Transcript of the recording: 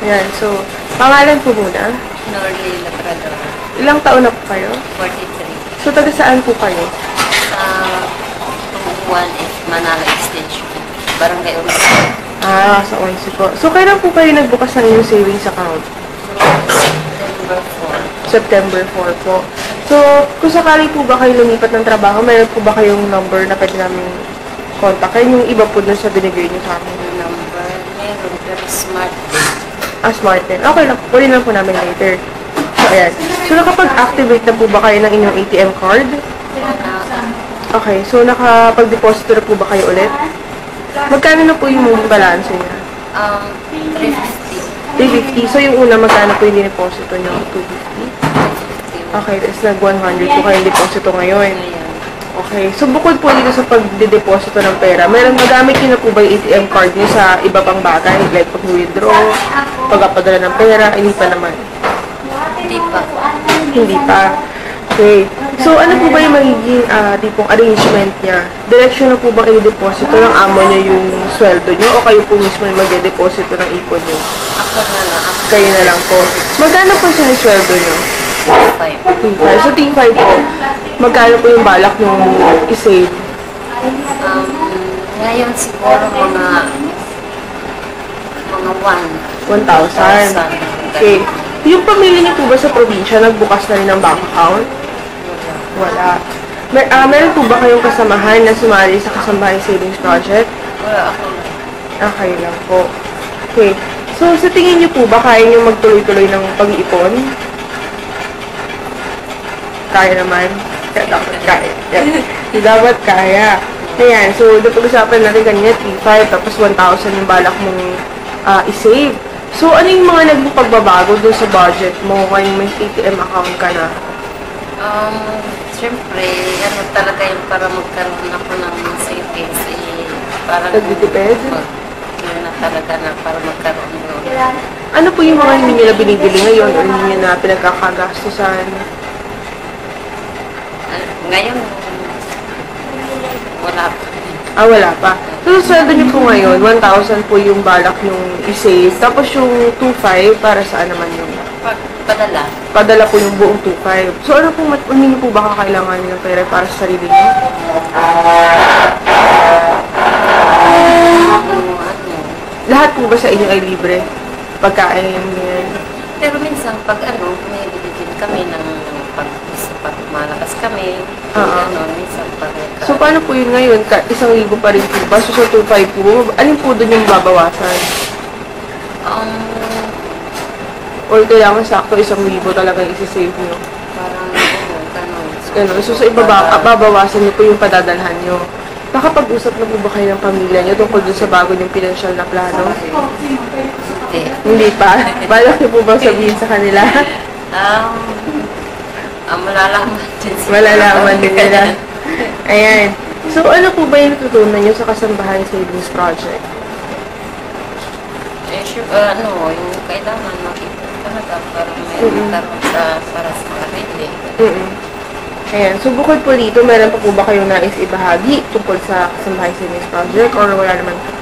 Ayan, so, pangalan po muna. Norly Labrador, Ilang taon na po kayo? 43. So, taga saan po kayo? Sa Tumuan is Manala Extension. Barangay Ulis. Sa Onsi po. So, kailan po kayo nagbukas ng inyong savings account? September 4. September 4 po. So, kung sakali po ba kayo lumipat ng trabaho, mayroon po ba kayong number na pwede namin kontakin? Yung iba po dun sa binigay niyo sa amin. Yung number, meron pero smart. Smart din. Okay lang. Kunin lang po namin later. So, ayan. So, nakapag-activate na po ba kayo ng inyong ATM card? Okay. So, nakapag-deposit na po ba kayo ulit? Magkano na po yung moving balance niya? 350. 350. So, yung una, magkano po yung dineposito niyo? 250? Okay. Tapos nag-100 po kayong deposito ngayon. Ayan. Okay. So, bukod po dito sa pagdideposito ng pera, magamit niyo na po ba yung ATM card niyo sa iba pang bagay? Like pag-withdraw, pagpapadala ng pera, hindi pa naman. Hindi pa. Hindi pa. Okay. So, ano po ba yung magiging tipong arrangement niya? Direksyon na po bang i-deposito ng amo niya yung sweldo niyo o kayo po mismo yung mag-deposito ng ipon niyo? Ako na lang. Kayo na lang po. Magkano po siya yung sweldo niyo? 5. T5. So, T5 po, magkano po yung balak nung i-save? Ngayon siguro mga 1,000. Okay. Yung pamilya niyo po ba sa probinsya, nagbukas na rin ng bank account? Wala. Meron po ba kayong kasamahan na sumali sa Kasambahay Savings Project? Wala ako. Okay lang po. Okay. So, sa tingin niyo po ba kaya niyo magtuloy-tuloy ng pag-iipon? Kaya naman. Kaya dapat kaya. Yeah. Dapat kaya. Ayan. So, napag-usapan natin kanina, 3,500, tapos 1,000 yung balak mong i-save. So, ano yung mga naging pagbabago doon sa budget mo kung may ATM account ka na? Siyempre, ano talaga yung para magkaroon ako ng savings, parang Nagtitipid? Yun na talaga na para magkaroon doon. Ano po yung mga hindi nyo na binibili ngayon o hindi nyo na pinagkakagastusan? Ngayon, wala pa. Wala pa. So, sa sweldo nyo po ngayon, 1,000 po yung balak yung i-save. Tapos yung 2,500 para saan naman yung Padala. padala po yung buong 2,500. So, ano po, hindi nyo po ba kakailangan ng pera para sa sarili nyo? Lahat po ba sa inyo ay libre? Pagkain, ganyan. Pero minsan, pag bumibili din kami ng pag malakas kami, minsan pag... So, paano po yun ngayon? 1,000 pa rin po ba? So, sa 2,500 po, alin po doon yung babawasan? Or kailangan sakto 1,000 talaga isi-save nyo? Parang, Ganun. So, sa babawasan nyo po yung padadalhan nyo. Nakapag-usap na po ba kayo ng pamilya nyo tungkol dun sa bago yung financial na plano? Hindi. Hindi pa? Balak nyo po ba sabihin sa kanila? Malalaman din sila. Malalaman din nila. Ayan. So, ano po ba yung natutunan nyo sa Kasambahay Savings Project? Yung kailangan makita talaga para may magkaroon para sa sarili. Ayan. So, bukod po dito, meron pa po ba kayong nais ibahagi tungkol sa Kasambahay Savings Project or wala naman po?